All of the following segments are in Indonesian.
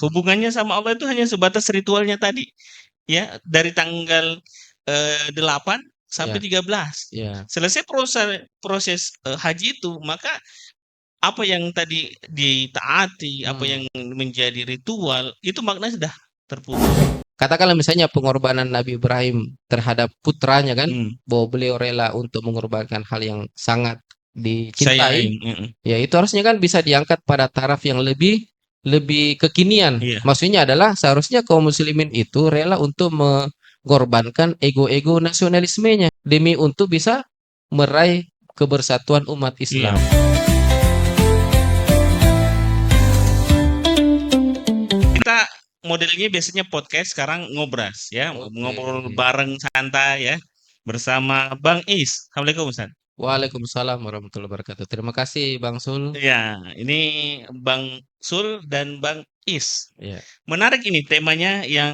Hubungannya sama Allah itu hanya sebatas ritualnya tadi, ya, dari tanggal 8 sampai Ya, 13. ya. Selesai proses haji itu, maka apa yang tadi ditaati, apa yang Hmm. menjadi ritual, itu maknanya sudah terputus. Katakanlah misalnya pengorbanan Nabi Ibrahim terhadap putranya kan, Hmm. bahwa beliau rela untuk mengorbankan hal yang sangat Saya dicintai, mm, ya itu harusnya kan bisa diangkat pada taraf yang lebih lebih kekinian. iya, Maksudnya adalah seharusnya kaum muslimin itu rela untuk mengorbankan ego-ego nasionalismenya demi untuk bisa meraih kebersatuan umat iya. Islam. Kita modelnya biasanya podcast, sekarang ngobras ya, Oke. ngobrol bareng santai ya, bersama Bang Is. Assalamualaikum Ustaz. Waalaikumsalam warahmatullahi wabarakatuh. Terima kasih Bang Sul. Ya, ini Bang Sul dan Bang Is. Ya. Menarik ini temanya yang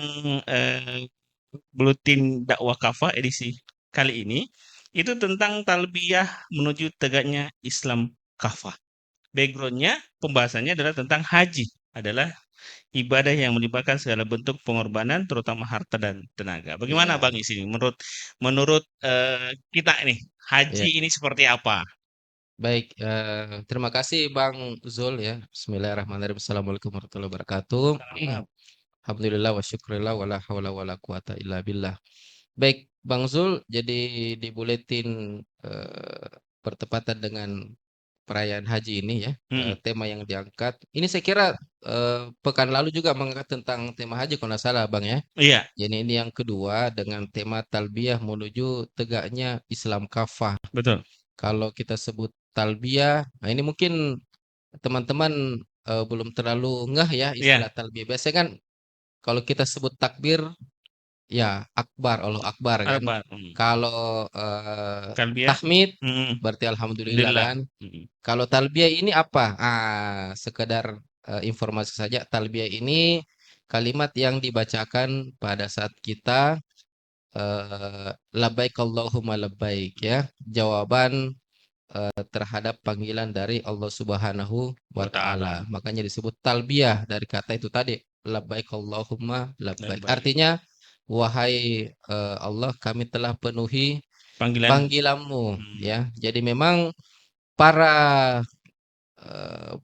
Buletin Dakwah Kafah edisi kali ini. Itu tentang talbiyah menuju tegaknya Islam Kafah. Backgroundnya, pembahasannya adalah tentang haji. Adalah ibadah yang melibatkan segala bentuk pengorbanan, terutama harta dan tenaga. Bagaimana Ya. Bang Is ini? Menurut menurut kita nih, haji Ya. ini seperti apa? Baik, terima kasih Bang Zul ya. Bismillahirrahmanirrahim. Assalamualaikum warahmatullahi wabarakatuh. Salam. Alhamdulillah wa syukurillah wa la hawla wa la quwata illa billah. Baik, Bang Zul, jadi di buletin bertepatan dengan perayaan haji ini ya, Mm-mm. tema yang diangkat. Ini saya kira pekan lalu juga mengangkat tentang tema haji kalau nggak salah Bang ya. Iya, Jadi ini yang kedua dengan tema talbiyah menuju tegaknya Islam kafah. betul. Kalau kita sebut talbiyah, nah ini mungkin teman-teman belum terlalu ngeh ya Iya, istilah talbiyah. Biasanya kan kalau kita sebut takbir, ya akbar, Allah akbar kan. Akbar. Kalau Talbiyah. tahmid, Mm-mm. berarti alhamdulillah Alhamdulillah. kan. Mm-mm. Kalau talbiyah ini apa? Sekedar informasi saja, talbiyah ini kalimat yang dibacakan pada saat kita labbaik Allahumma labbaik ya. Jawaban terhadap panggilan dari Allah Subhanahu wa Wa taala. ta'ala. Makanya disebut talbiyah dari kata itu tadi, labbaik Allahumma labbaik. Baik. Artinya, wahai Allah, kami telah penuhi Panggilan. panggilanmu Hmm. ya. Jadi memang para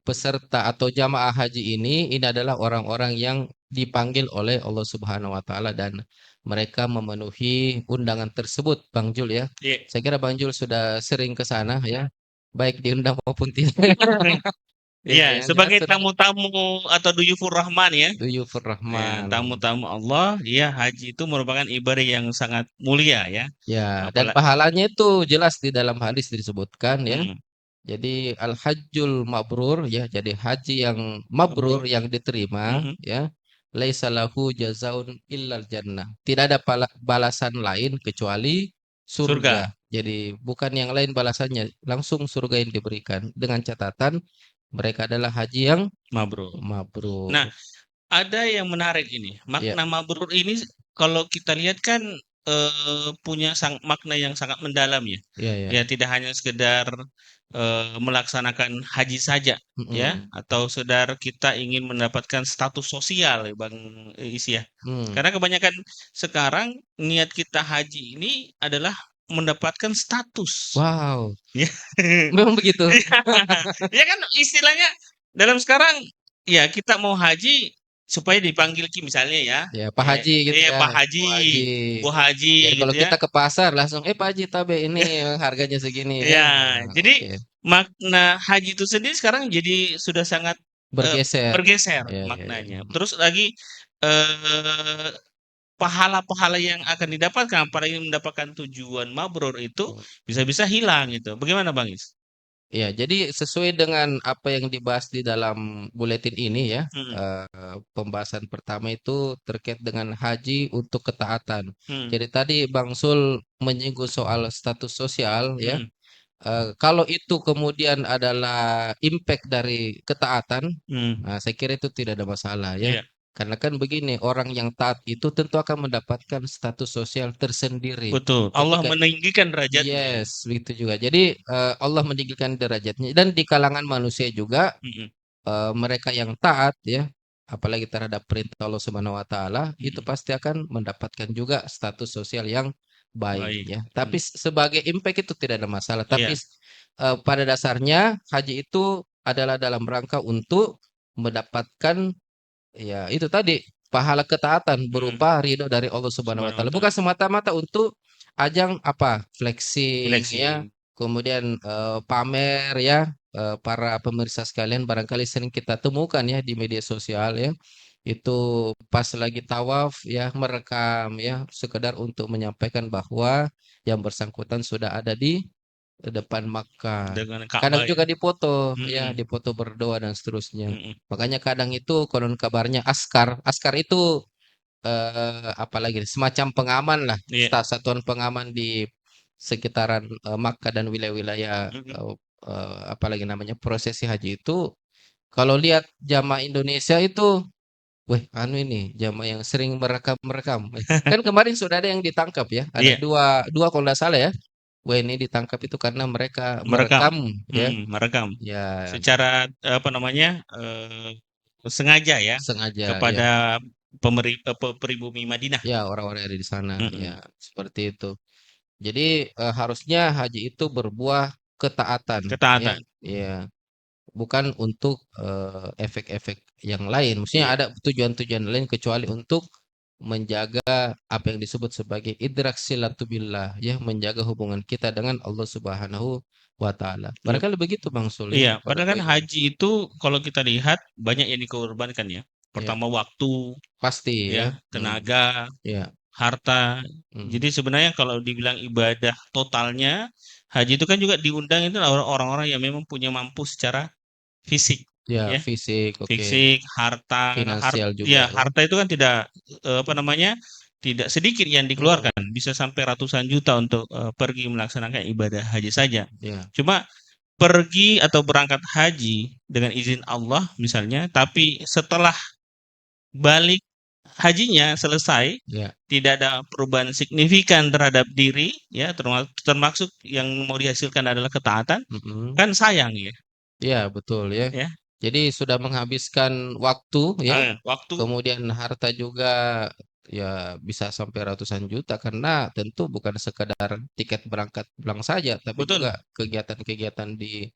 peserta atau jamaah haji ini adalah orang-orang yang dipanggil oleh Allah Subhanahu wa taala dan mereka memenuhi undangan tersebut, Bang Jul ya. Iya. Saya kira Bang Jul sudah sering ke sana ya, baik diundang maupun tidak. Ya, Iya, yang jelas sebagai sering tamu-tamu atau duyufur rahman ya. duyufur Ya, rahman. tamu-tamu Allah, ya haji itu merupakan ibadah yang sangat mulia ya. Ya, dan Apalagi pahalanya itu jelas di dalam hadis disebutkan ya. mm, Jadi al-hajjul mabrur ya, jadi haji yang mabrur mabrur. yang diterima Mm-mm. ya. Laisa lahu jazaun illal jannah. Tidak ada balasan lain kecuali Surga. surga. Jadi bukan yang lain balasannya, langsung surga yang diberikan dengan catatan mereka adalah haji yang Mabrur. Nah, mabrur. ada yang menarik ini. Ya, Makna mabrur ini kalau kita lihat kan punya makna yang sangat mendalam ya. ya, Ya, ya. tidak hanya sekedar melaksanakan haji saja ya, Mm-mm. atau saudara kita ingin mendapatkan status sosial ya Bang Is ya. Hmm. Karena kebanyakan sekarang niat kita haji ini adalah mendapatkan status. Wow, Ya. memang begitu. Ya kan istilahnya dalam sekarang ya kita mau haji supaya dipanggil Ki misalnya ya. Ya, Pak Haji gitu ya. Pak Pak Haji. Haji, Bu Haji Jadi kalau gitu ya. kita ke pasar langsung, Pak Haji tabe ini harganya segini ya. Ya, Nah, jadi oke. makna haji itu sendiri sekarang jadi sudah sangat Bergeser. bergeser Ya, ya, ya. maknanya. Terus lagi eh pahala-pahala yang akan didapatkan apalagi mendapatkan tujuan mabrur itu Hmm. bisa-bisa hilang gitu. Bagaimana Bang Is? Ya, jadi sesuai dengan apa yang dibahas di dalam buletin ini ya, Mm-mm. pembahasan pertama itu terkait dengan haji untuk ketaatan. Hmm. Jadi tadi Bang Sul menyinggung soal status sosial ya. Hmm. Kalau itu kemudian adalah impact dari ketaatan, Hmm. nah saya kira itu tidak ada masalah ya. Iya, Karena kan begini, orang yang taat itu tentu akan mendapatkan status sosial tersendiri. betul. Allah Ketika meninggikan derajatnya ya. yes, begitu juga. Jadi Allah meninggikan derajatnya dan di kalangan manusia juga Mm-mm. mereka yang taat ya apalagi terhadap perintah Allah Subhanahu wa taala, itu Mm-mm. pasti akan mendapatkan juga status sosial yang baik Baik. ya. Tapi sebagai impact itu tidak ada masalah. Tapi Iya, pada dasarnya haji itu adalah dalam rangka untuk mendapatkan ya itu tadi pahala ketaatan mm, berupa ridho dari Allah Subhanahu wa Subhanahu wa taala. Bukan ta'ala. semata-mata untuk ajang apa flexing ya, Flexing. kemudian pamer ya. Para pemirsa sekalian barangkali sering kita temukan ya di media sosial ya. Itu pas lagi tawaf ya merekam ya sekedar untuk menyampaikan bahwa yang bersangkutan sudah ada di depan Makkah. Dengan Kadang Ka'bah ya. juga dipoto ya, Mm-mm. dipoto berdoa dan seterusnya. Mm-mm. Makanya kadang itu konon kabarnya askar. Askar itu apalagi semacam pengaman lah, Iya. satuan pengaman di sekitaran Makkah dan wilayah-wilayah Mm-mm. apalagi namanya prosesi haji itu. Kalau lihat jamaah Indonesia itu, weh anu ini jamaah yang sering merekam-merekam. Kan kemarin sudah ada yang ditangkap ya, ada Iya, dua dua kalau nggak salah ya. WNI ditangkap itu karena mereka merekam. merekam ya, Merekam. ya Secara apa namanya? Sengaja ya sengaja ya, kepada pribumi Madinah. ya orang-orang yang ada di sana ya Mm-mm. seperti itu. Jadi harusnya haji itu berbuah ketaatan ya, Ketaatan. ya bukan untuk efek-efek yang lain. Maksudnya Iya. ada tujuan-tujuan lain kecuali untuk menjaga apa yang disebut sebagai idrak silatubillah ya, menjaga hubungan kita dengan Allah Subhanahu wa taala. Iya. Barangkali begitu Bang Sul ya Iya, pada padahal kan poin ini. haji itu kalau kita lihat banyak yang dikorbankan ya. Ya, Pertama waktu, pasti ya, ya. tenaga, Ya. harta. Hmm. Jadi sebenarnya kalau dibilang ibadah totalnya, haji itu kan juga diundang itu orang-orang yang memang punya mampu secara fisik, Ya, ya. fisik oke. Fisik, harta, Finansial juga ya ya. harta itu kan tidak apa namanya? Tidak sedikit yang Hmm. dikeluarkan, bisa sampai ratusan juta untuk pergi melaksanakan ibadah haji saja. Ya, Cuma pergi atau berangkat haji dengan izin Allah misalnya, tapi setelah balik hajinya selesai ya. tidak ada perubahan signifikan terhadap diri ya termasuk yang mau dihasilkan adalah ketaatan Mm-mm. kan sayang ya Ya, betul ya. ya. Jadi sudah menghabiskan waktu ya, Waktu kemudian harta juga ya bisa sampai ratusan juta karena tentu bukan sekadar tiket berangkat pulang saja, tapi betul. juga kegiatan-kegiatan di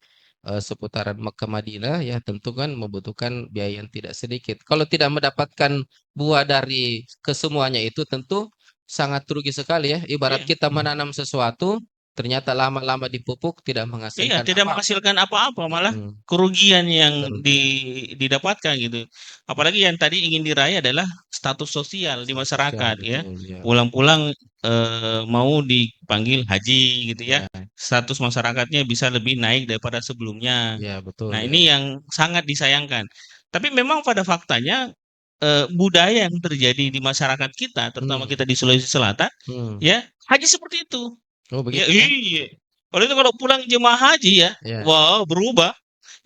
seputaran Mekah Madinah ya tentu kan membutuhkan biaya yang tidak sedikit. Kalau tidak mendapatkan buah dari kesemuanya itu tentu sangat rugi sekali ya. Ibarat Iya. kita menanam sesuatu, ternyata lama-lama dipupuk tidak Iya, menghasilkan tidak apa-apa. menghasilkan apa-apa, malah Mm-mm. kerugian yang Kerugian. didapatkan gitu. Apalagi yang tadi ingin diraih adalah status sosial di Status sosial masyarakat ya. betul ya. Pulang-pulang mau dipanggil haji gitu ya. Ya, Status masyarakatnya bisa lebih naik daripada sebelumnya. ya betul Nah, ya. ini yang sangat disayangkan. Tapi memang pada faktanya budaya yang terjadi di masyarakat kita, terutama Hmm, kita di Sulawesi Selatan, hmm. ya, haji seperti itu. Oh Ya, begitu ya? iya. Kalau pulang jemaah haji ya, Ya, wow, berubah.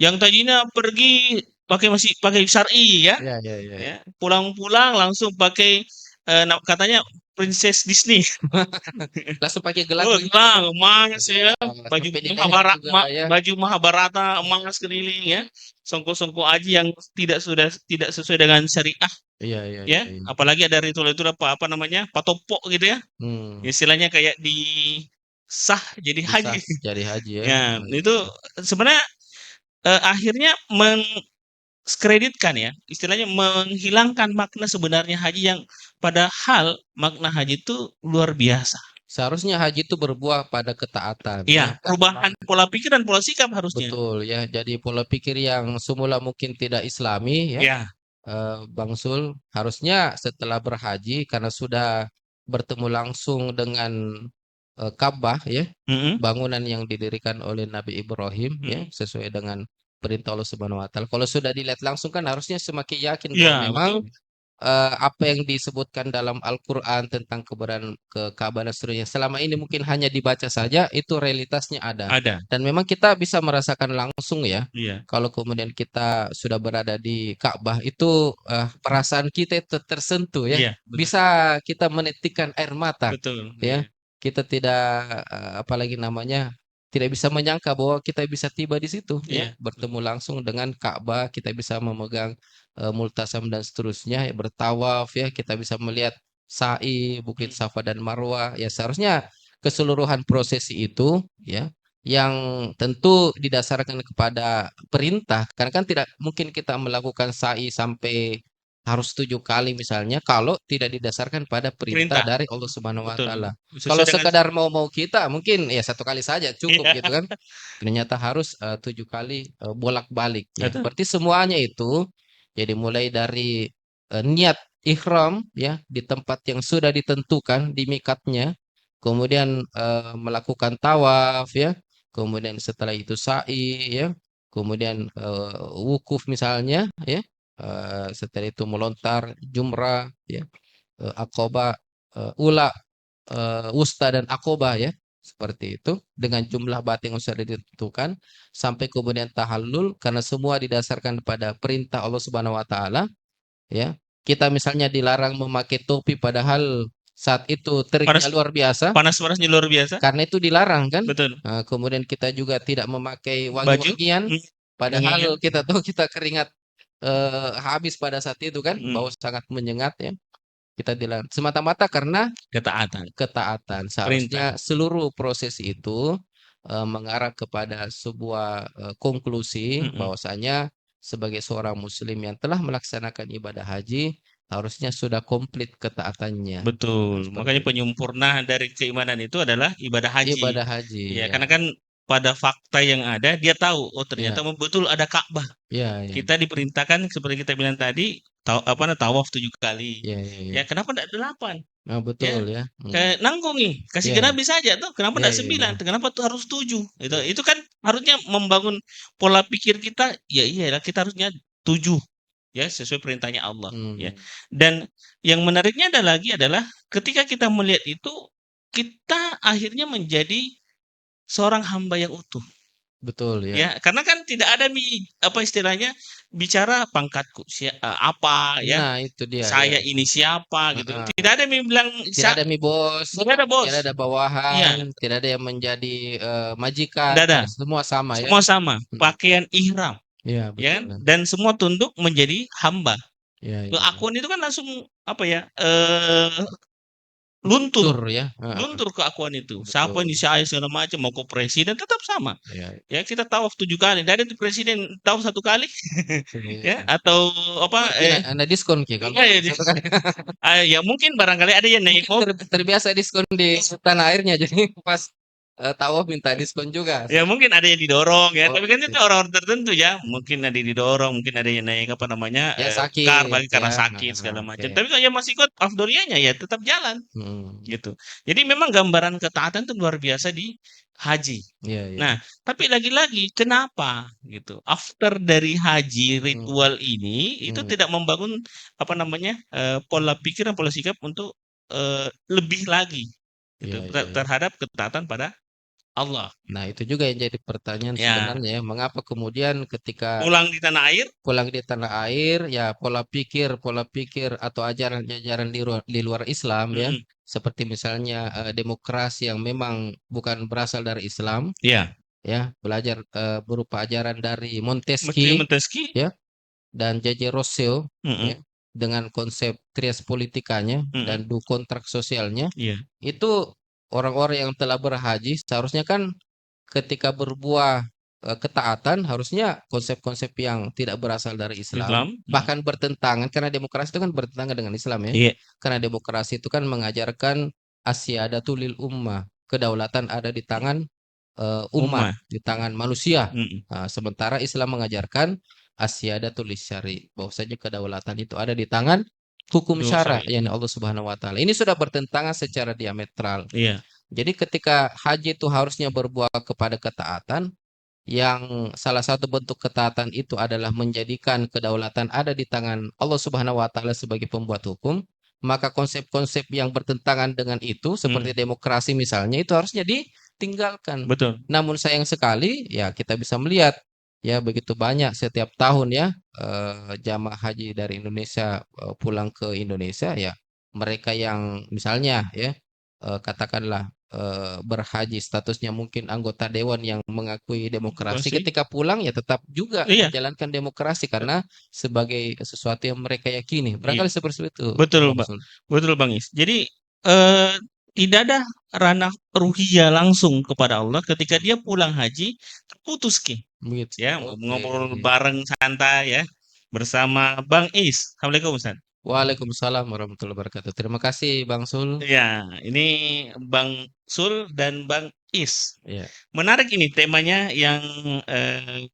Yang tadinya pergi masih pakai syar'i ya, ya, ya, ya, ya. ya. Pulang-pulang langsung pakai katanya Princess Disney. Langsung pakai gelang Oh, begitu ya? gelang emas ya, Sampai di leher juga ya. baju Mahabharata emas keliling ya. Songkok-songkok haji yang tidak sesuai dengan syariah Iya, iya, ya. iya, iya. Apalagi ada ritual-ritual apa namanya? Patopok gitu ya. Hmm, Istilahnya kayak di sah jadi bisa haji. jadi haji ya. Ya, Oh, itu iya. sebenarnya akhirnya menskreditkan ya, istilahnya menghilangkan makna sebenarnya haji yang padahal makna haji itu luar biasa. Seharusnya haji itu berbuah pada ketaatan Iya, ya. perubahan pola pikir dan pola sikap harusnya. Betul ya. Jadi pola pikir yang semula mungkin tidak Islami ya, Ya, Bang Sul, harusnya setelah berhaji karena sudah bertemu langsung dengan Ka'bah ya, mm-mm, bangunan yang didirikan oleh Nabi Ibrahim ya, mm-mm. sesuai dengan perintah Allah Subhanahu wa taala. Kalau sudah dilihat langsung kan harusnya semakin yakin bahwa Iya, memang betul. apa yang disebutkan dalam Al-Qur'an tentang keberadaan ke Ka'bah dan seterusnya selama ini mungkin hanya dibaca saja, itu realitasnya ada. Ada. Dan memang kita bisa merasakan langsung ya, Iya, kalau kemudian kita sudah berada di Ka'bah itu perasaan kita itu tersentuh ya. iya, betul. Bisa kita menitikkan air mata Betul. ya. Iya. Kita tidak apalagi namanya tidak bisa menyangka bahwa kita bisa tiba di situ ya, Iya. bertemu langsung dengan Ka'bah, kita bisa memegang multasam dan seterusnya, ya, bertawaf ya, kita bisa melihat sa'i, Bukit Mm. Safa dan Marwah. Ya seharusnya keseluruhan prosesi itu ya yang tentu didasarkan kepada perintah, karena kan tidak mungkin kita melakukan sa'i sampai harus 7 kali misalnya kalau tidak didasarkan pada perintah Perintah, dari Allah Subhanahu Wa betul. Ta'ala. Kalau Sesuai dengan sekadar mau-mau kita mungkin ya 1 kali saja cukup iya, gitu kan. Ternyata harus 7 kali bolak-balik ya. betul. Berarti semuanya itu jadi mulai dari niat ihram ya di tempat yang sudah ditentukan di mikatnya, kemudian melakukan tawaf ya, kemudian setelah itu sa'i ya, kemudian wukuf misalnya ya, setelah itu melontar jumrah ya, aqabah, ula, wusta dan aqobah ya. Seperti itu dengan jumlah batin yang sudah ditentukan sampai kemudian tahallul karena semua didasarkan pada perintah Allah Subhanahu wa taala ya. Kita misalnya dilarang memakai topi padahal saat itu Panas teriknya luar biasa panas-panasnya luar biasa, karena itu dilarang kan. betul. Kemudian kita juga tidak memakai Baju, wangi-wangian mmm, wangian, padahal kita tahu kita keringat habis pada saat itu kan, mhm, bau sangat menyengat ya. Kita dilarang semata-mata karena ketaatan, ketaatan. perintah, Seharusnya seluruh proses itu mengarah kepada sebuah konklusi mhm, bahwasanya sebagai seorang muslim yang telah melaksanakan ibadah haji harusnya sudah komplit ketaatannya. Nah, betul. Makanya seperti itu. penyempurna dari keimanan itu adalah ibadah haji. Ibadah haji Ya, ya. karena kan pada fakta yang ada dia tahu, oh Ya, ternyata betul ada Ka'bah. ya, ya. Kita diperintahkan seperti kita bilang tadi, tawaf 7 kali. Ya, ya, Ya, ya. kenapa enggak 8? Nah, betul Ya, ya. kayak nanggung nih, kasih Ya, genap bisa aja tuh, kenapa ya, enggak ya, 9? ya. Kenapa tuh harus 7? Ya, Itu kan harusnya membangun pola pikir kita, ya iyalah kita harusnya 7 ya sesuai perintahnya Allah ya. hmm, Dan yang menariknya ada lagi adalah ketika kita melihat itu kita akhirnya menjadi seorang hamba yang utuh. betul ya. Ya, karena kan tidak ada apa istilahnya, bicara pangkatku apa ya, Nah, itu dia ya. saya ini siapa gitu. Heeh. Tidak ada bilang Tidak ada mie bos, tidak ada bos. tidak ada bawahan, Iya, tidak ada yang menjadi majikan. tidak ada. Nah, semua sama ya. Semua sama, Mhm. pakaian ihram, Iya, ya betul. kan? Dan semua tunduk menjadi hamba. Iya, iya, iya. Keakuan itu kan langsung apa ya? Luntur, Tur ya. Heeh, luntur keakuan itu. Siapa betul. ini saya segala macam mau ke presiden tetap sama. Iya, Ya kita tawaf 7 kali. Tidak ada tuh presiden tawaf 1 kali. Ya iya. atau apa Mungkin ada diskon Ki kalau enggak ya, 1 kali. ya mungkin barangkali ada yang naik Mungkin terbiasa diskon di tanah airnya jadi pas tawaf minta diskon juga. ya mungkin ada yang didorong ya, Oh, tapi kan itu gitu. orang-orang tertentu ya. Mungkin ada yang didorong, mungkin ada yang naik apa namanya, Ya sakit bagi ya. karena sakit Heeh, segala oke. macam. Tapi kalau yang masih ikut afdoliyahnya ya tetap jalan Hmm. gitu. Jadi memang gambaran ketaatan itu luar biasa di haji. Iya, iya. Nah, tapi lagi-lagi kenapa gitu? After dari haji Hmm. ritual ini itu Hmm. tidak membangun apa namanya? Pola pikir dan pola sikap untuk lebih lagi Iya, gitu iya, iya. terhadap ketaatan pada Allah. Nah, itu juga yang jadi pertanyaan Ya, sebenarnya ya, mengapa kemudian ketika pulang di tanah air, pulang di tanah air, ya pola pikir atau ajaran-ajaran di luar Islam ya, mhm, seperti misalnya demokrasi yang memang bukan berasal dari Islam, iya, ya, belajar berupa ajaran dari Menteri Montesquieu, Montesquieu, ya, dan J.J. Rousseau, mhm, ya, dengan konsep trias politikanya mhm, dan do kontrak sosialnya, iya, itu orang-orang yang telah berhaji seharusnya kan ketika berbuah ketaatan harusnya konsep-konsep yang tidak berasal dari Islam, Islam, bahkan bertentangan karena demokrasi itu kan bertentangan dengan Islam ya. iya, Karena demokrasi itu kan mengajarkan asyhadatu lil ummah, kedaulatan ada di tangan umat, ummah, di tangan manusia. mhm, Nah, sementara Islam mengajarkan asyhadatu lisyari, bahwasanya kedaulatan itu ada di tangan hukum dua syara, syariat, yakni Allah Subhanahu wa taala. Ini sudah bertentangan secara diametral. iya, Jadi ketika haji itu harusnya berbuah kepada ketaatan, yang salah satu bentuk ketaatan itu adalah menjadikan kedaulatan ada di tangan Allah Subhanahu wa taala sebagai pembuat hukum, maka konsep-konsep yang bertentangan dengan itu seperti mhm, demokrasi misalnya itu harusnya ditinggalkan. betul, Namun sayang sekali ya kita bisa melihat ya begitu banyak setiap tahun ya jamaah haji dari Indonesia pulang ke Indonesia ya mereka yang misalnya ya katakanlah berhaji, statusnya mungkin anggota dewan yang mengakui demokrasi, Demokrasi. ketika pulang ya tetap juga Iya, menjalankan demokrasi karena sebagai sesuatu yang mereka yakini. iya. Barangkali seperti itu, Betul, Bang Mbak. Sul. Betul, Bang Is. Jadi, eh, tidak ada ranah ruhiyah langsung kepada Allah ketika dia pulang haji, terputus, Ki. Begitu. Ya, Oke. ngobrol bareng santai ya, bersama Bang Is. Assalamualaikum, Ustaz. Waalaikumsalam warahmatullahi wabarakatuh. Terima kasih, Bang Sul. Ya, ini Bang Sul dan Bang Is. Ya. Menarik ini temanya yang eh,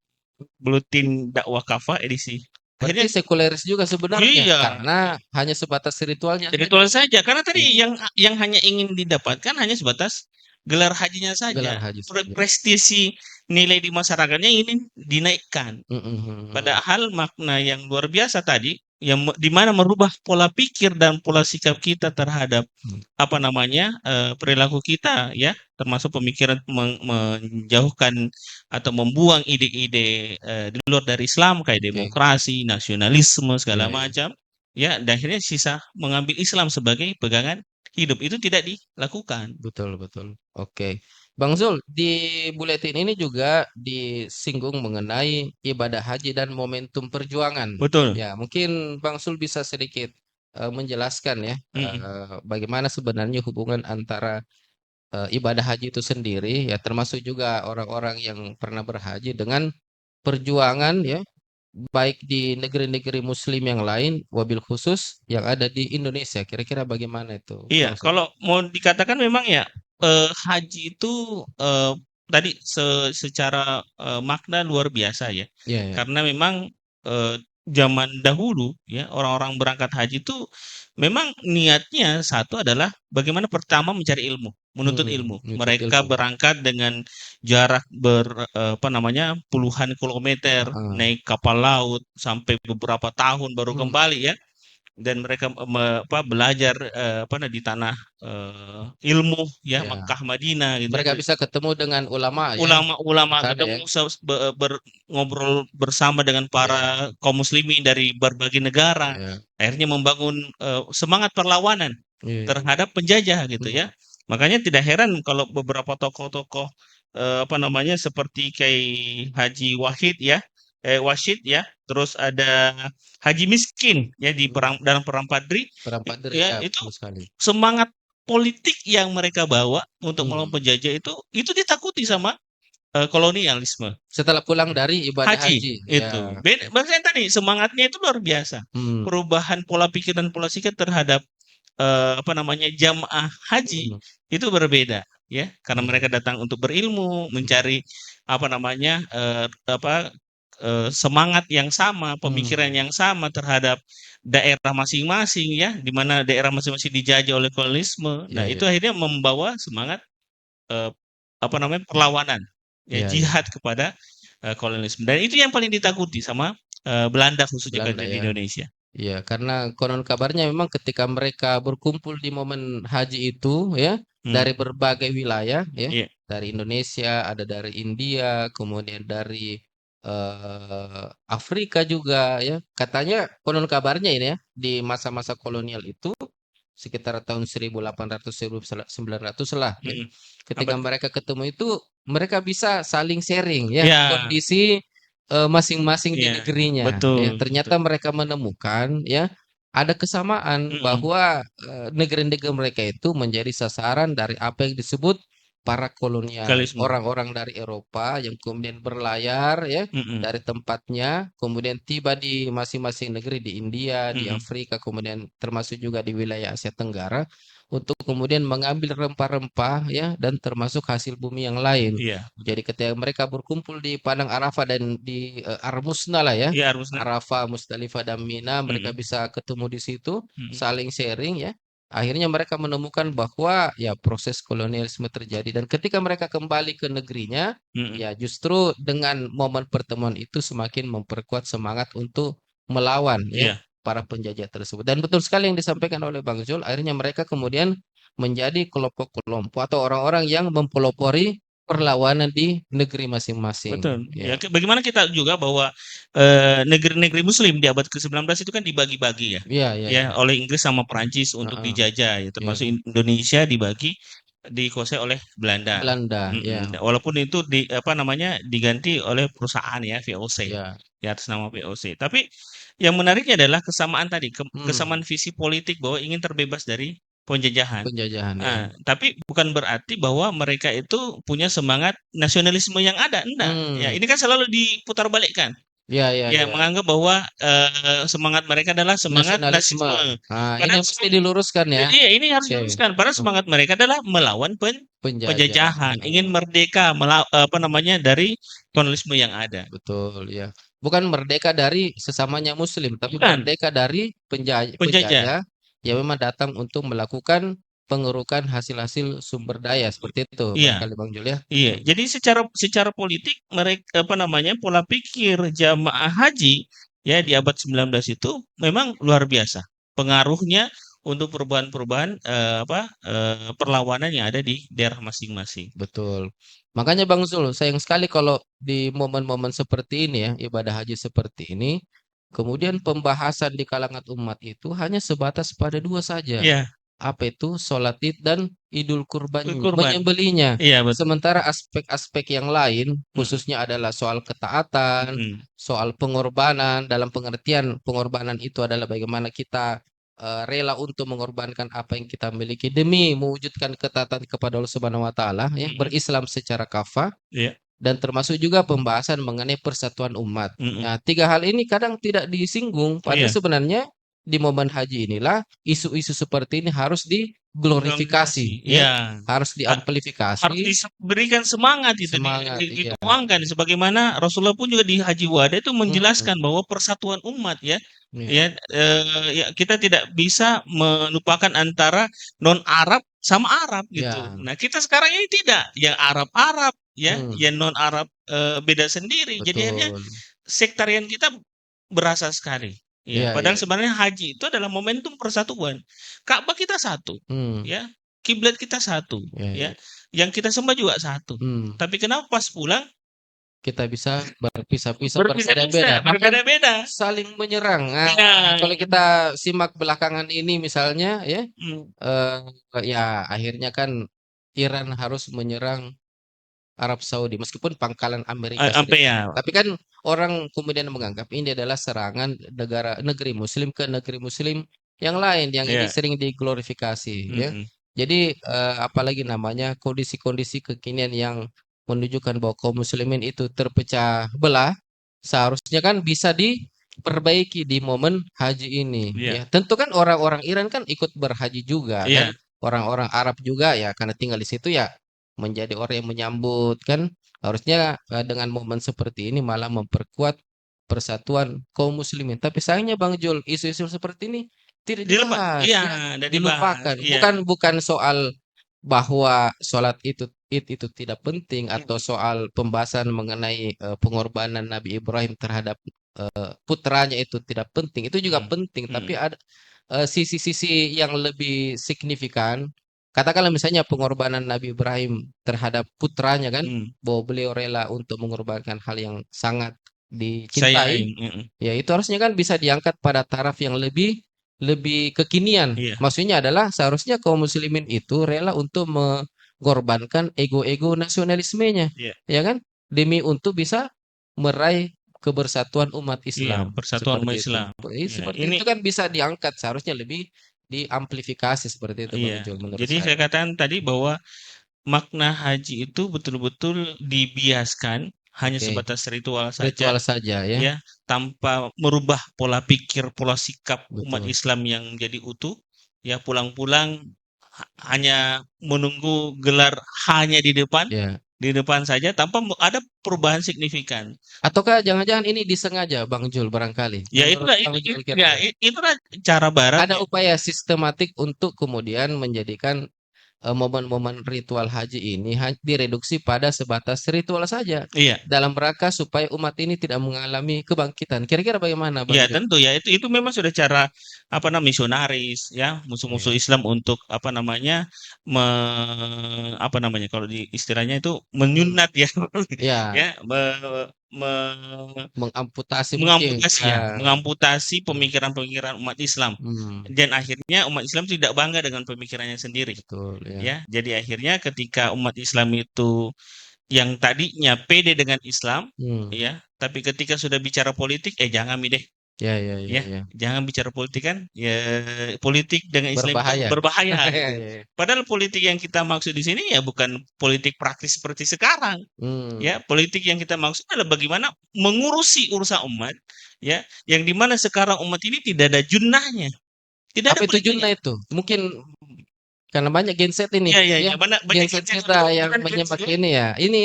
Buletin Dakwah Kafah edisi. Berarti Akhirnya, sekuleris juga sebenarnya, iya, karena hanya sebatas ritualnya saja. ritual saja. Karena tadi Iya, yang hanya ingin didapatkan hanya sebatas gelar hajinya gelar saja. haji saja. Prestisi nilai di masyarakatnya ini dinaikkan. Mhm. Padahal makna yang luar biasa tadi, yang di mana merubah pola pikir dan pola sikap kita terhadap Hmm. apa namanya perilaku kita ya, termasuk pemikiran menjauhkan atau membuang ide-ide di luar dari Islam kayak Oke. demokrasi, nasionalisme segala Iya, iya. macam, ya, dan akhirnya sisa mengambil Islam sebagai pegangan hidup itu tidak dilakukan. Betul, betul. Oke. Bang Zul, di buletin ini juga disinggung mengenai ibadah haji dan momentum perjuangan. Betul. Ya, mungkin Bang Zul bisa sedikit menjelaskan ya, Mm-mm. bagaimana sebenarnya hubungan antara ibadah haji itu sendiri, ya termasuk juga orang-orang yang pernah berhaji dengan perjuangan ya, baik di negeri-negeri Muslim yang lain, wabil khusus yang ada di Indonesia. Kira-kira bagaimana itu, Iya, Bang Zul? kalau mau dikatakan memang ya haji itu tadi secara makna luar biasa ya. Iya, ya. Karena memang eh, zaman dahulu ya orang-orang berangkat haji itu memang niatnya satu adalah bagaimana pertama mencari ilmu, menuntut ilmu. Menuntut Mereka ilmu. berangkat dengan jarak apa namanya puluhan kilometer Heeh. naik kapal laut sampai beberapa tahun baru Hmm, kembali ya, dan mereka belajar di tanah ilmu ya ya. Makkah Madinah gitu ya. Mereka bisa ketemu dengan ulama ya di Ulama-ulama sana ya. ketemu ngobrol bersama dengan Ya, para kaum muslimin dari berbagai negara, ya. akhirnya membangun semangat perlawanan Iya. terhadap penjajah gitu Hmm, ya. Makanya tidak heran kalau beberapa tokoh-tokoh seperti kayak Haji Wahid ya, Wasid ya, terus ada Haji Miskin ya di hmm. dalam perang Padri Perang Padri ya, ya, itu betul sekali. semangat politik yang mereka bawa untuk melawan Hmm. penjajah itu ditakuti sama kolonialisme. Setelah pulang dari ibadah Haji haji, ya. itu. Beda, bahkan tadi semangatnya itu luar biasa. Hmm, Perubahan pola pikir dan pola sikap terhadap jamaah haji hmm, itu berbeda ya, karena mereka hmm, datang untuk berilmu, hmm, mencari semangat yang sama, pemikiran hmm. yang sama terhadap daerah masing-masing ya, di mana daerah masing-masing dijajah oleh kolonialisme. Nah, Ya, itu ya, akhirnya membawa semangat eh, perlawanan ya, ya, ya. jihad kepada kolonialisme. Dan itu yang paling ditakuti sama Belanda khususnya Belanda di ya. Indonesia. Ya, karena konon kabarnya memang ketika mereka berkumpul di momen haji itu ya, Hmm, dari berbagai wilayah ya, iya. dari Indonesia, ada dari India, kemudian dari Afrika juga ya. Katanya konon kabarnya ini ya, di masa-masa kolonial itu sekitar tahun 1800 1900 lah ya. Mm. Ketika Abad mereka ketemu itu mereka bisa saling sharing ya ya, kondisi masing-masing di iya, negerinya betul, ya. betul. Ternyata mereka menemukan ya ada kesamaan Mm-mm. bahwa negeri-negeri mereka itu menjadi sasaran dari apa yang disebut para kolonial, Legalisme. orang-orang dari Eropa yang kemudian berlayar ya Mm-mm. dari tempatnya, kemudian tiba di masing-masing negeri di India, di Mm-mm. Afrika, kemudian termasuk juga di wilayah Asia Tenggara, untuk kemudian mengambil rempah-rempah ya dan termasuk hasil bumi yang lain. Iya, betul. Jadi ketika mereka berkumpul di Padang Arafah dan di Ar-Musna lah ya, Iya, harusnya. Arafah, Musdalifah dan Mina, mereka Mm-mm. bisa ketemu di situ, Mm-mm. saling sharing ya. Akhirnya mereka menemukan bahwa ya proses kolonialisme terjadi dan ketika mereka kembali ke negerinya, Mm-mm. ya justru dengan momen pertemuan itu semakin memperkuat semangat untuk melawan ya Iya, para penjajah tersebut. Dan betul sekali yang disampaikan oleh Bang Zul, akhirnya mereka kemudian menjadi kelompok-kelompok atau orang-orang yang mempelopori perlawanan di negeri masing-masing. betul. Ya, Ya, bagaimana kita juga bahwa negeri-negeri Muslim di abad ke-19 itu kan dibagi-bagi ya, ya, ya, ya ya. oleh Inggris sama Perancis untuk Heeh. dijajah, ya Ya, termasuk Indonesia dibagi dikuasai oleh Belanda. Belanda, ya, Walaupun itu diganti oleh perusahaan ya VOC ya, ya atas nama VOC. Tapi yang menariknya adalah kesamaan tadi, kesamaan hmm, visi politik bahwa ingin terbebas dari penjajahan. penjajahan, ya, Tapi bukan berarti bahwa mereka itu punya semangat nasionalisme yang ada, enggak. Ya, hmm, ini kan selalu diputarbalikkan. ya, ya, Ya, ya, menganggap bahwa semangat mereka adalah semangat nasionalisme. nasisme. Nah, ini Padahal mesti diluruskan ya. iya, ini harus Oke, diluruskan. Padahal hmm, semangat mereka adalah melawan penjajah, penjajahan, ingin merdeka dari kolonialisme yang ada. betul, ya. Bukan merdeka dari sesamanya Muslim, tapi Bukan merdeka dari penjajah. penjajah yang memang datang untuk melakukan pengerukan hasil-hasil sumber daya seperti itu, Iya, barangkali Bang Jul ya. iya. Jadi secara secara politik mereka pola pikir jamaah haji ya di abad 19 itu memang luar biasa. Pengaruhnya untuk perubahan-perubahan perlawanan yang ada di daerah masing-masing. Betul. Makanya Bang Zul, sayang sekali kalau di momen-momen seperti ini ya, ibadah haji seperti ini, kemudian pembahasan di kalangan umat itu hanya sebatas pada dua saja. Iya, Apa itu? Sholat Id dan Idul Kurban, kurban. menyembelihnya. Iya, betul. Sementara aspek-aspek yang lain, Mm, khususnya adalah soal ketaatan, mm, soal pengorbanan, dalam pengertian pengorbanan itu adalah bagaimana kita rela untuk mengorbankan apa yang kita miliki demi mewujudkan ketaatan kepada Allah Subhanahu wa taala ya, mm, berislam secara kafah iya, dan termasuk juga pembahasan mengenai persatuan umat. mm, Nah, tiga hal ini kadang tidak disinggung, padahal iya. sebenarnya di momen haji inilah isu-isu seperti ini harus Glorifikasi. diglorifikasi ya, Iya. harus Ha- Harus diamplifikasi, diberikan semangat itu, semangat iya. dituangkan sebagaimana Rasulullah pun juga di Haji Wada itu Hmm, menjelaskan bahwa persatuan umat ya, iya, ya, ya kita tidak bisa melupakan antara non Arab sama Arab gitu. iya, Nah kita sekarang ini tidak, yang Arab Arab ya, hmm, yang non Arab beda sendiri. Jadi akhirnya betul. sektarian kita berasa sekali. Ya, Iya, padahal iya. sebenarnya haji itu adalah momentum persatuan. Ka'bah kita satu, Hmm, ya. Kiblat kita satu, iya, ya. iya. Yang kita sembah juga satu. Hmm. Tapi kenapa pas pulang Kita bisa berpisah-pisah, berbeda-beda, berbeda-beda, bahkan berbeda-beda. saling menyerang. Nah, Ya, kalau kita simak belakangan ini misalnya ya, mm, eh, ya akhirnya kan Iran harus menyerang Arab Saudi meskipun pangkalan Amerika sampai Serikat. ya. Tapi kan orang kemudian menganggap ini adalah serangan negeri Muslim ke negeri Muslim yang lain yang ini Ya, sering diglorifikasi ya. mm-mm, Jadi apalagi namanya kondisi-kondisi kekinian yang menunjukkan bahwa kaum muslimin itu terpecah belah seharusnya kan bisa diperbaiki di momen haji ini ya, ya. Tentu kan orang-orang Iran kan ikut berhaji juga kan. ya, Orang-orang Arab juga ya karena tinggal di situ ya menjadi orang yang menyambut kan harusnya dengan momen seperti ini malah memperkuat persatuan kaum muslimin. Tapi sayangnya Bang Jul, isu-isu seperti ini tidak dilepas. dibahas Iya, ya, dan dibahas. dilupakan. Iya, Bukan soal bahwa sholat itu tidak penting atau mm, soal pembahasan mengenai pengorbanan Nabi Ibrahim terhadap putranya itu tidak penting. Itu juga mm, penting, tapi mm, ada sisi-sisi yang lebih signifikan. Katakanlah misalnya pengorbanan Nabi Ibrahim terhadap putranya kan, mm. bahwa beliau rela untuk mengorbankan hal yang sangat dicintai, Sayang. Mm, ya itu harusnya kan bisa diangkat pada taraf yang lebih lebih kekinian. iya, Maksudnya adalah seharusnya kaum muslimin itu rela untuk mengorbankan ego-ego nasionalismenya, iya, ya kan? Demi untuk bisa meraih kebersatuan umat iya. Islam Persatuan umat seperti itu. Islam. Ya, Seperti ini itu kan bisa diangkat, seharusnya lebih diamplifikasi seperti itu Bang iya. Jul menurut Jadi saya saya. katakan tadi bahwa makna haji itu betul-betul dibiaskan hanya Oke, sebatas ritual saja, ritual saja ya. ya, tanpa merubah pola pikir, pola sikap umat Betul. Islam yang jadi utuh. Ya, pulang-pulang hanya menunggu gelar hanya Ya. di depan saja tanpa ada perubahan signifikan. Ataukah jangan-jangan ini disengaja Bang Jul barangkali? Ya Menurut itulah Bang Jul ya kira-kira. itulah cara Barat Ada upaya sistematik untuk kemudian menjadikan momen-momen ritual haji ini direduksi pada sebatas ritual saja iya. dalam rangka supaya umat ini tidak mengalami kebangkitan. Kira-kira bagaimana Bang Ya Jul? tentu ya itu memang sudah cara misionaris ya musuh-musuh Ya, Islam untuk apa namanya kalau di istilahnya itu hmm, menyunat ya ya, ya Mengamputasi mungkin. mengamputasi ya, Ya. mengamputasi Hmm. pemikiran-pemikiran umat Islam. Hmm, Dan akhirnya umat Islam tidak bangga dengan pemikirannya sendiri. betul ya. Ya, jadi akhirnya ketika umat Islam itu yang tadinya pede dengan Islam, Hmm. ya, tapi ketika sudah bicara politik, jangan deh, Ya, ya, ya, ya, ya. jangan bicara politik kan, ya politik dengan Islam itu Berbahaya. berbahaya Ya, gitu. ya, ya. Padahal politik yang kita maksud di sini ya bukan politik praktis seperti sekarang. Hmm. Ya, politik yang kita maksud adalah bagaimana mengurusi urusan umat, ya, yang dimana sekarang umat ini tidak ada junnahnya, tidak ada Apa itu pelitnya. Junna itu? Mungkin karena banyak genset ini, Iya, iya, ya. iya, banyak banyak Genset gadget kita yang bukan gadget menyimak ya. ini ya. Ini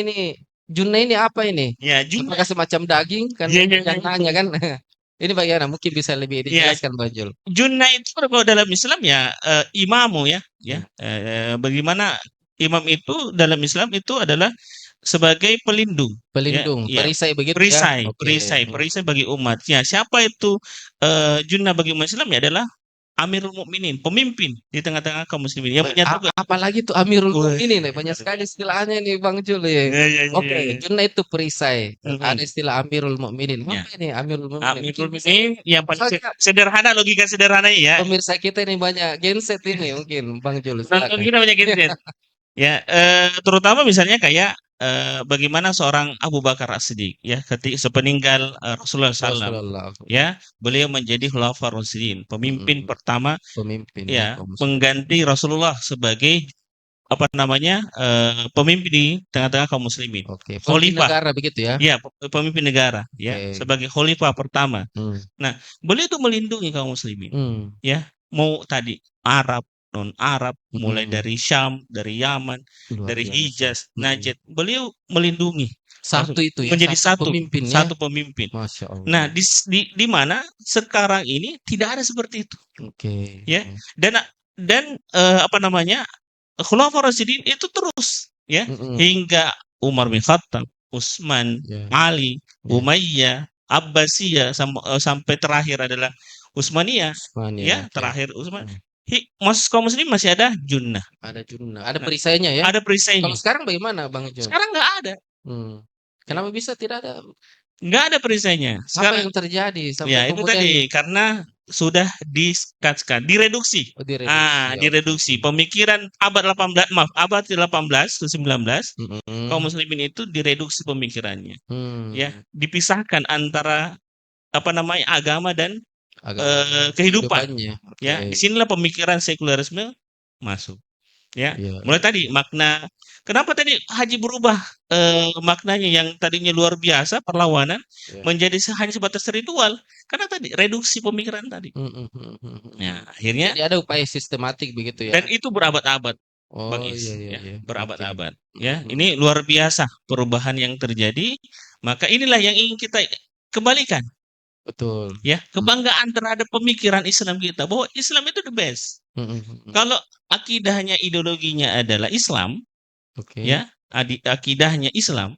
Junna ini apa ini? Ya, junnah. Apakah semacam daging? Kan Iya, iya, iya, yang itu. nanya kan. Ini bagaimana? Mungkin bisa lebih Ya, dijelaskan Bang Jul. junnah itu kalau dalam Islam ya imamu ya, Hmm. bagaimana imam itu dalam Islam itu adalah sebagai pelindung, ya, Pelindung, ya, perisai begitu ya. perisai, Oke. perisai, perisai bagi umat. Ya, siapa itu junnah bagi umat Islam ya adalah Amirul Mukminin, pemimpin di tengah-tengah kaum muslimin yang punya tugas. Apalagi tuh Amirul Wah, Mukminin nih, banyak sekali istilahnya nih Bang Jul ya. ya, ya, ya, Oke, ya, ya. Junna itu perisai. Ada Mm-mm. istilah Amirul Mukminin. Ya, Apa ini Amirul Mukminin? Mungkin Amirul bisa Mukminin yang paling soalnya sederhana, logika sederhananya ya. pemirsa kita ini banyak genset ini mungkin Bang Jul Nonton silakan. kita banyak gadget. Ya, terutama misalnya kayak bagaimana seorang Abu Bakar As-Siddiq ya ketika sepeninggal Rasulullah SAW, Rasulullah. ya, beliau menjadi Khulafaur Rasyidin, pemimpin Mm-mm. pertama Pemimpin ya ya kaum muslim. pengganti Rasulullah sebagai apa namanya pemimpin di tengah-tengah kaum muslimin. Oke, pemimpin Khalifah, negara begitu ya. ya, pemimpin negara ya Oke. sebagai khalifah pertama. Hmm. Nah, beliau itu melindungi kaum muslimin. Hmm. Ya, mau tadi Arab, non-Arab, mulai Mm-mm. dari Syam, dari Yaman, Luar dari biasa. Hijaz, Mm-mm. Najd, beliau melindungi, Satu itu ya, menjadi satu satu, pemimpin ya. satu pemimpin. Masya Nah, Allah. di mana sekarang ini tidak ada seperti itu, Oke. ya. Dan apa namanya? Khulafaur Rasyidin itu terus, ya, Mm-mm. hingga Umar bin Khattab, Utsman, Ya, Ali, ya. Umayyah, Abbasiyah sampai terakhir adalah Utsmaniyah, Usman ya, ya, oke. terakhir Utsman. Hmm. Kaum muslim masih ada junnah. Ada Junna, ada Nah, perisainya ya. ada Kalau perisainya. sekarang bagaimana Bang Jul? Sekarang nggak ada. Hmm. Ya. Kenapa bisa tidak ada? Nggak ada perisainya. Apa Sekarang yang terjadi sampai ya itu kemudian tadi karena sudah diskatkan, direduksi. direduksi? Oke. Direduksi. Pemikiran abad 18, maaf, abad 18 ke 19, kaum Mm-mm. muslimin itu direduksi pemikirannya. Ya, Hmm. dipisahkan antara apa namanya agama dan Agama kehidupan. kehidupannya. Oke. Ya, disinilah pemikiran sekularisme masuk. Ya, Iya, mulai iya. tadi makna kenapa tadi haji berubah maknanya yang tadinya luar biasa perlawanan Iya. menjadi hanya sebatas ritual karena tadi reduksi pemikiran tadi. Mm, mm, mm, mm, Ya, mm. akhirnya Jadi ada upaya sistematik begitu ya. dan itu berabad-abad, Bang Oh iya Is, iya ya, iya. Oke. berabad-abad. Mm, Ya, mm. ini luar biasa perubahan yang terjadi. Maka inilah yang ingin kita kembalikan, Betul. ya, Mm, kebanggaan terhadap pemikiran Islam kita bahwa Islam itu the best. mm, mm, mm. Kalau akidahnya ideologinya adalah Islam, Oke. ya, akidahnya Islam,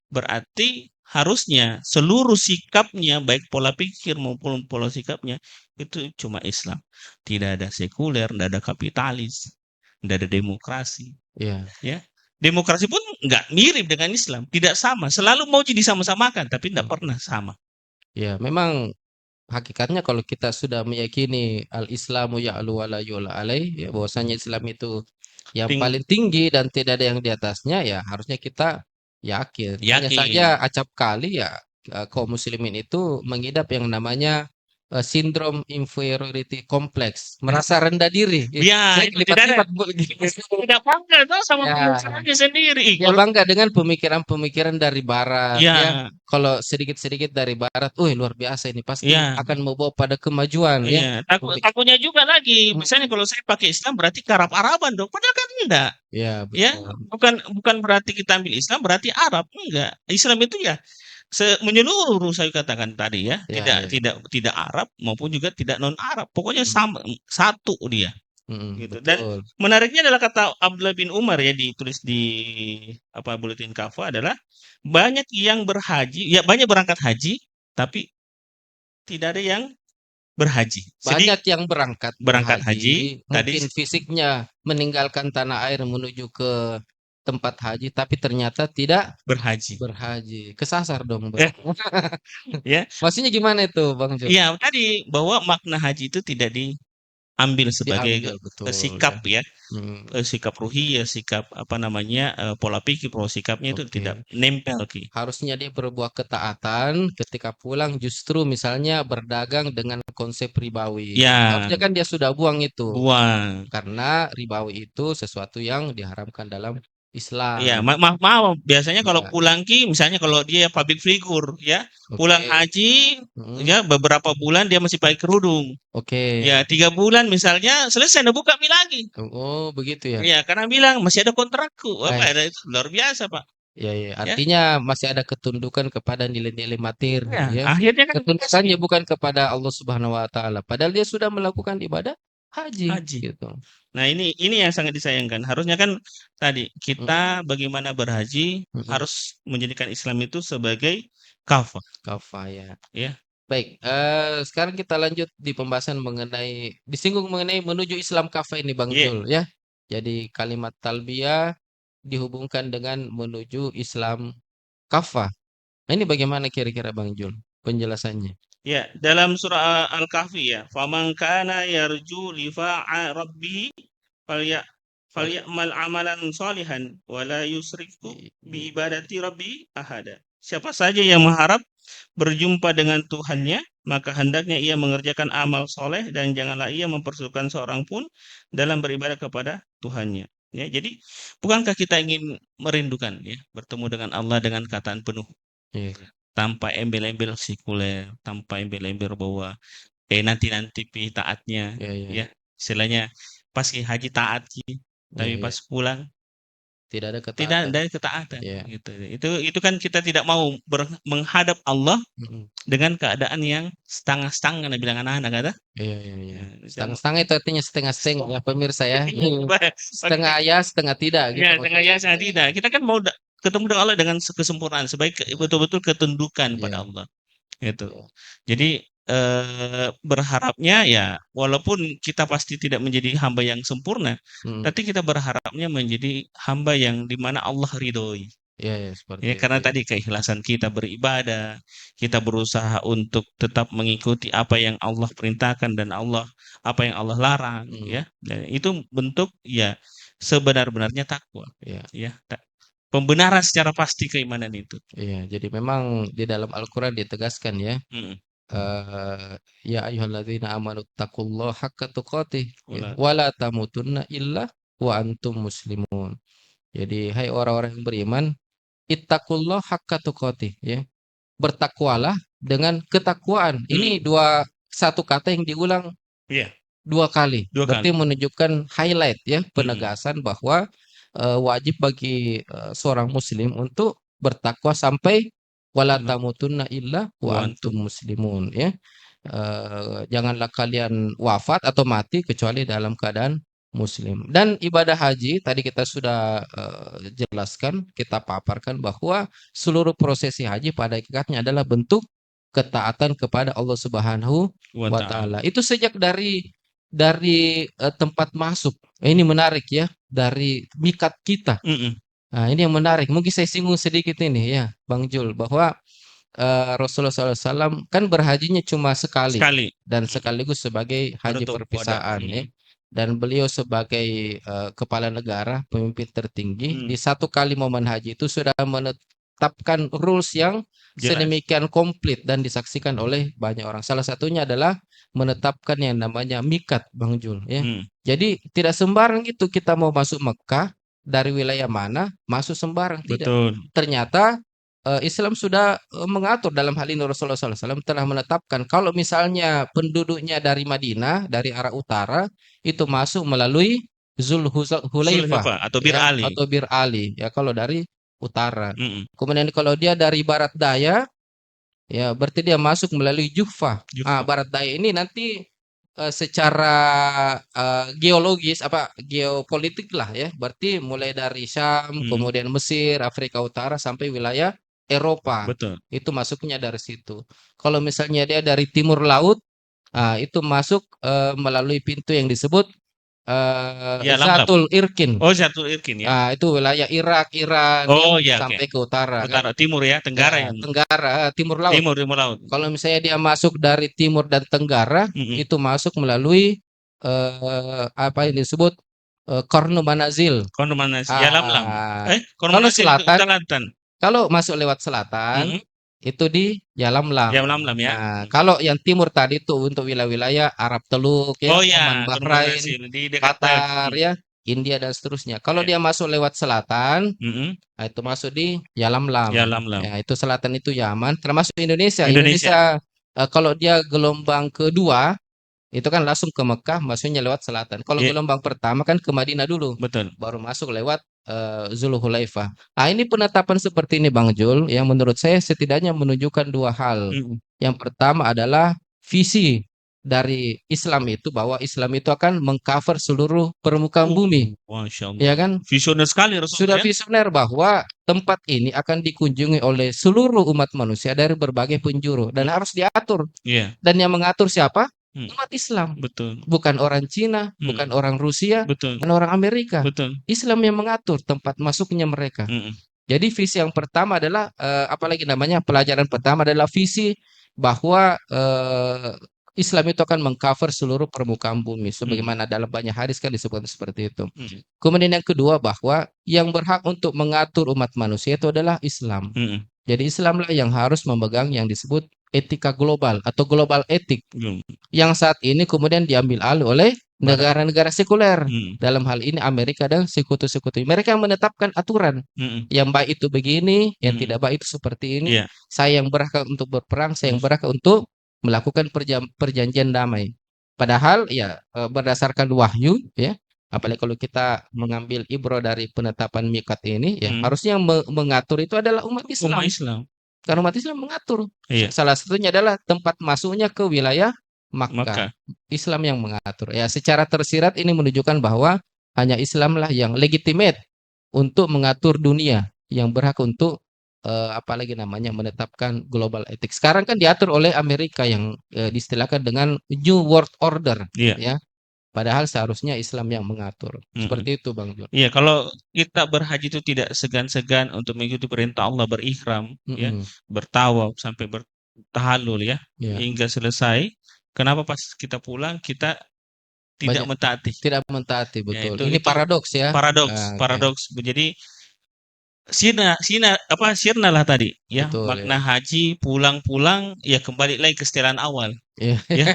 berarti harusnya seluruh sikapnya baik pola pikir maupun pola sikapnya itu cuma Islam. Tidak ada sekuler, tidak ada kapitalis, tidak ada demokrasi, Iya. ya. Demokrasi pun nggak mirip dengan Islam, tidak sama. Selalu mau jadi sama-samakan, tapi tidak Mm. pernah sama. Ya, memang hakikatnya kalau kita sudah meyakini al-Islamu ya'lu wa la yu'la alaih, ya bahwasanya Islam itu yang Ting paling tinggi dan tidak ada yang di atasnya, ya harusnya kita yakin. Hanya saja yakin. acap kali ya kaum muslimin itu mengidap yang namanya sindrom inferiority complex, merasa rendah diri. Ya, Saya itu tidak ada. kelipat-lipat Tidak bangga tuh sama ya. pemikirannya sendiri. Dia bangga dengan pemikiran-pemikiran dari barat ya. Ya, Kalau sedikit-sedikit dari barat, luar biasa ini pasti ya, akan membawa pada kemajuan ya. iya. Takutnya juga lagi. Mm, Misalnya kalau saya pakai Islam berarti ke Arab-Araban dong. Padahal kan enggak. ya Ya, betul. bukan bukan berarti kita ambil Islam berarti Arab, enggak. Islam itu ya menyeluruh saya katakan tadi ya, Ya tidak ya. tidak tidak Arab maupun juga tidak non Arab. Pokoknya Mm, sama satu dia gitu. Dan betul. menariknya adalah kata Abdullah bin Umar ya ditulis di apa Buletin Kafah adalah banyak yang berhaji, ya banyak berangkat haji tapi tidak ada yang berhaji. Jadi Banyak yang berangkat berangkat berhaji, haji tadi mungkin fisiknya meninggalkan tanah air menuju ke tempat haji tapi ternyata tidak berhaji. berhaji. Kesasar dong, Eh, ya, Maksudnya gimana itu, Bang Jul? ya tadi bahwa makna haji itu tidak diambil sebagai Diambil betul sikap ya. ya, Hmm, sikap ruhi ya, sikap apa namanya, pola pikir, pola sikapnya itu tidak oke. nempel ki. Harusnya dia berbuat ketaatan, ketika pulang justru misalnya berdagang dengan konsep ribawi. Ya, Harusnya kan dia sudah buang itu. buang. Karena ribawi itu sesuatu yang diharamkan dalam Iya, Islam. biasanya kalau Ya, pulang ki, misalnya kalau dia public figure ya, pulang oke. haji Mm, ya beberapa bulan dia masih pakai kerudung. oke. Ya 3 bulan misalnya selesai udah buka mi lagi. Oh, begitu ya. Ya karena bilang masih ada kontrakku. Apa Baik. ada itu luar biasa Pak. Ya, ya. Ya, Artinya masih ada ketundukan kepada nilai-nilai materi, ya ya. akhirnya kan Ketundukannya bukan kepada Allah Subhanahu wa taala, padahal dia sudah melakukan ibadah haji haji. gitu. Nah ini yang sangat disayangkan. Harusnya kan tadi Mm, kita bagaimana berhaji mm, harus menjadikan Islam itu sebagai kafah. kafaya. Ya, Baik, sekarang kita lanjut di pembahasan mengenai disinggung mengenai menuju Islam kafah ini Bang ya, Jul ya. Jadi kalimat talbiyah dihubungkan dengan menuju Islam kafah. Nah, ini bagaimana kira-kira Bang Jul penjelasannya? ya. Dalam surah Al-Kahfi ya, faman kana yarju liqa'a rabbih falya Fal- falyamal amalan sholihan wala yusrifu i- bi i- ibadati rabbi ahada. Siapa saja yang mengharap berjumpa dengan Tuhannya, maka hendaknya ia mengerjakan amal soleh dan janganlah ia mempersekutukan seorang pun dalam beribadah kepada Tuhannya. Ya, jadi bukankah kita ingin merindukan ya bertemu dengan Allah dengan kataan penuh Iya, tanpa embel-embel sekuler, tanpa embel-embel bahwa nanti-nanti pi taatnya iya, iya, ya iya, istilahnya pas haji taat ki, iya, tapi iya. pas pulang Tidak ada tidak ketaatan. ada ketaatan Iya. gitu. Itu kan kita tidak mau menghadap Allah Mm-mm. dengan keadaan yang setengah-setengah nah bilang anak-anak kata. Iya, iya, iya. Ya, Setengah-setengah itu artinya setengah-setengah ya pemirsa ya. bagi Setengah ya, setengah tidak gitu ya setengah maksudnya. ya setengah tidak. Kita kan mau ketemu dengan Allah dengan kesempurnaan sebaik betul-betul ketundukan pada Iya, Allah. Gitu. iya. Jadi berharapnya ya walaupun kita pasti tidak menjadi hamba yang sempurna, Mm. tapi kita berharapnya menjadi hamba yang dimana Allah ridhoi. Iya, iya, seperti Ya, itu karena ya. tadi keikhlasan kita beribadah, kita berusaha untuk tetap mengikuti apa yang Allah perintahkan dan apa yang Allah larang, Mm. ya. Dan itu bentuk ya sebenar-benarnya takwa, Iya, ya. Pembenaran secara pasti keimanan itu. iya. Jadi memang di dalam Al-Quran ditegaskan ya. Mm. Ya ayyuhalladzina amanu taqullaha haqqa tuqatih ya. Wala Wala tamutunna illa wa antum muslimun. Jadi hai orang-orang yang beriman, ittaqullah haqqa tuqatih ya. Bertakwalah dengan ketakwaan. Ini mm, satu kata yang diulang iya, 2 kali. 2 kali. Berarti menunjukkan highlight ya, Mm. penegasan bahwa wajib bagi seorang muslim untuk bertakwa sampai wala Wala tamutunna illa wa wa antum. antum muslimun ya. Janganlah kalian wafat atau mati kecuali dalam keadaan muslim. Dan ibadah haji tadi kita sudah jelaskan, kita paparkan bahwa seluruh prosesi haji pada hakikatnya adalah bentuk ketaatan kepada Allah Subhanahu Wa wa ta'ala. taala. Itu sejak dari tempat masuk. Ini menarik ya, dari mikat kita. Mm-mm. Nah, ini yang menarik. Mungkin saya singgung sedikit ini ya, Bang Jul, bahwa Rasulullah SAW kan berhajinya cuma sekali Sekali. dan Mm-mm. sekaligus sebagai haji Menutup wadah. perpisahan ya. Mm-mm. Dan beliau sebagai kepala negara, pemimpin tertinggi, Mm. di satu kali momen haji itu sudah menetapkan rules yang Jelas. sedemikian komplit dan disaksikan oleh banyak orang. Salah satunya adalah menetapkan yang namanya mikat, Bang Jul ya. Mm. Jadi tidak sembarang itu kita mau masuk Mekah dari wilayah mana masuk sembarang tidak. Betul. Ternyata Islam sudah mengatur dalam hal ini Rasulullah SAW telah menetapkan kalau misalnya penduduknya dari Madinah dari arah utara itu masuk melalui Hulaifah Sulhufah atau Bir ya Ali. atau Bir Ali ya kalau dari utara. Mm-mm. Kemudian kalau dia dari barat daya ya berarti dia masuk melalui Juhfah. Ah, Jufa. barat daya ini nanti secara geologis apa geopolitik lah ya. Berarti mulai dari Syam, Mm. kemudian Mesir, Afrika Utara sampai wilayah Eropa. Betul. Itu masuknya dari situ. Kalau misalnya dia dari timur laut, itu masuk melalui pintu yang disebut Ya, Lam-Lam. Zatul Irkin. Oh, Zatul Irkin ya. Itu wilayah Irak, Iran ya Oh, ya, oke. sampai ke utara kan. Utara, timur ya, Ya, Tenggara yang Tenggara, Timur Laut. timur laut. Kalau misalnya dia masuk dari timur dan tenggara, Mm-mm. itu masuk melalui apa yang disebut Kornu Manazil. Kono mana sih? Ya, Lam-Lam. Ah, Kono kalau mana sih ke selatan, selatan? kalau masuk lewat selatan, Mm-mm. itu di Yalamlam. Ya, Lam-Lam ya. Nah, kalau yang timur tadi itu untuk wilayah-wilayah Arab Teluk ya, Oh Oman, ya, Kono mana Bahrain, sih di dekat Qatar ya, India dan seterusnya. Kalau ya. dia masuk lewat selatan, Mm-mm. nah, itu masuk di Yalamlam. Ya, Lam-Lam. Ya, itu selatan itu Yaman, termasuk Indonesia. Indonesia, Indonesia kalau dia gelombang kedua, itu kan langsung ke Mekah, masuknya lewat selatan. Kalau ya, gelombang pertama kan ke Madinah dulu, betul. baru masuk lewat Zulhulaifah. Nah, ini penetapan seperti ini Bang Jul, yang menurut saya setidaknya menunjukkan dua hal. Mm-mm. Yang pertama adalah visi dari Islam itu bahwa Islam itu akan mengcover seluruh permukaan bumi, Masya ya Allah. kan? Visioner sekali Rasulullah Sudah ya. visioner bahwa tempat ini akan dikunjungi oleh seluruh umat manusia dari berbagai penjuru dan Mm. harus diatur. Iya, Dan yang mengatur siapa? mm, Umat Islam. betul. Bukan orang Cina, bukan Mm, orang Rusia, betul, bukan orang Amerika. betul. Islam yang mengatur tempat masuknya mereka. Mm-mm. Jadi visi yang pertama adalah apalagi namanya pelajaran pertama adalah visi bahwa Islam itu akan mengcover seluruh permukaan bumi Mm, sebagaimana dalam banyak hadis kan disebutkan seperti itu. mm, Kemudian yang kedua bahwa yang berhak untuk mengatur umat manusia itu adalah Islam. mm, Jadi Islamlah yang harus memegang yang disebut etika global atau global etik mm. yang saat ini kemudian diambil alih oleh Barat. negara-negara sekuler. Mm, Dalam hal ini Amerika dan sekutu-sekutu. Mereka yang menetapkan aturan. mm, Yang baik itu begini, yang mm. tidak baik itu seperti ini. Iya. Saya yang berhak untuk berperang, saya Mm, yang berhak untuk melakukan perjanjian damai. Padahal ya berdasarkan wahyu ya, apalagi kalau kita mengambil ibrah dari penetapan mikat ini ya, mm. harusnya yang mengatur itu adalah umat Umat Islam. Islam. Karena umat Islam mengatur. Iya. Salah satunya adalah tempat masuknya ke wilayah Maka. Makkah. Islam yang mengatur. Ya, secara tersirat ini menunjukkan bahwa hanya Islamlah yang legitimate untuk mengatur dunia, yang berhak untuk apalagi namanya menetapkan global ethics. Sekarang kan diatur oleh Amerika yang diistilahkan dengan New World Order, Iya. ya. Padahal seharusnya Islam yang mengatur. Mm-mm. Seperti itu, Bang Jul. Iya, kalau kita berhaji itu tidak segan-segan untuk mengikuti perintah Allah berikhram, ya, Mm-mm. bertawaf sampai bertahalul ya, Ya. hingga selesai. Kenapa pas kita pulang kita tidak Banyak mentaati? tidak mentaati, Ya, betul. itu Ini paradoks ya. paradoks, Oke. paradoks. Jadi sirnalah tadi ya, Betul ya. makna haji pulang-pulang ya kembali lagi ke setelan awal Iya. ya.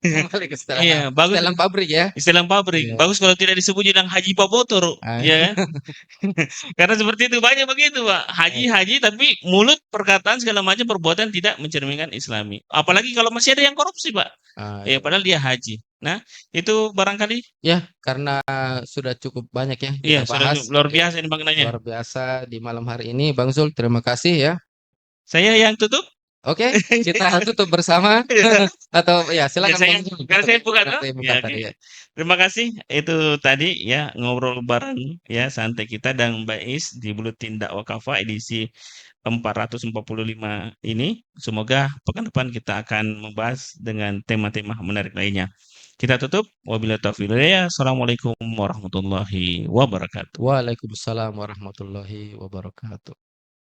Kembali ke Iya, bagus setelan pabrik ya. istilah pabrik. Iya. Bagus kalau tidak disebut bilang haji Bobotor, Ah, ya kan? Karena seperti itu banyak begitu, Pak. eh, Haji tapi mulut, perkataan segala macam perbuatan tidak mencerminkan Islami. Apalagi kalau masih ada yang korupsi, Pak. Ya, iya. padahal dia haji. Nah, itu barangkali Ya, karena sudah cukup banyak ya iya kita sudah bahas luar ya, biasa ini maknanya. luar biasa di malam hari ini, Bang Zul. Terima kasih ya. Saya yang tutup. Oke, kita tutup bersama atau ya Ya, silakan Bang Zul. karena saya bukan toh. Buka Ya, oke. tadi ya. Terima kasih. Itu tadi ya ngobrol bareng ya santai kita dan Mbak Is di Buletin Dakwah Kafah edisi 445 ini. Semoga pekan depan kita akan membahas dengan tema-tema menarik lainnya. Kita tutup. Wabillahi taufiq wal hidayah. Assalamualaikum warahmatullahi wabarakatuh. Waalaikumsalam warahmatullahi wabarakatuh.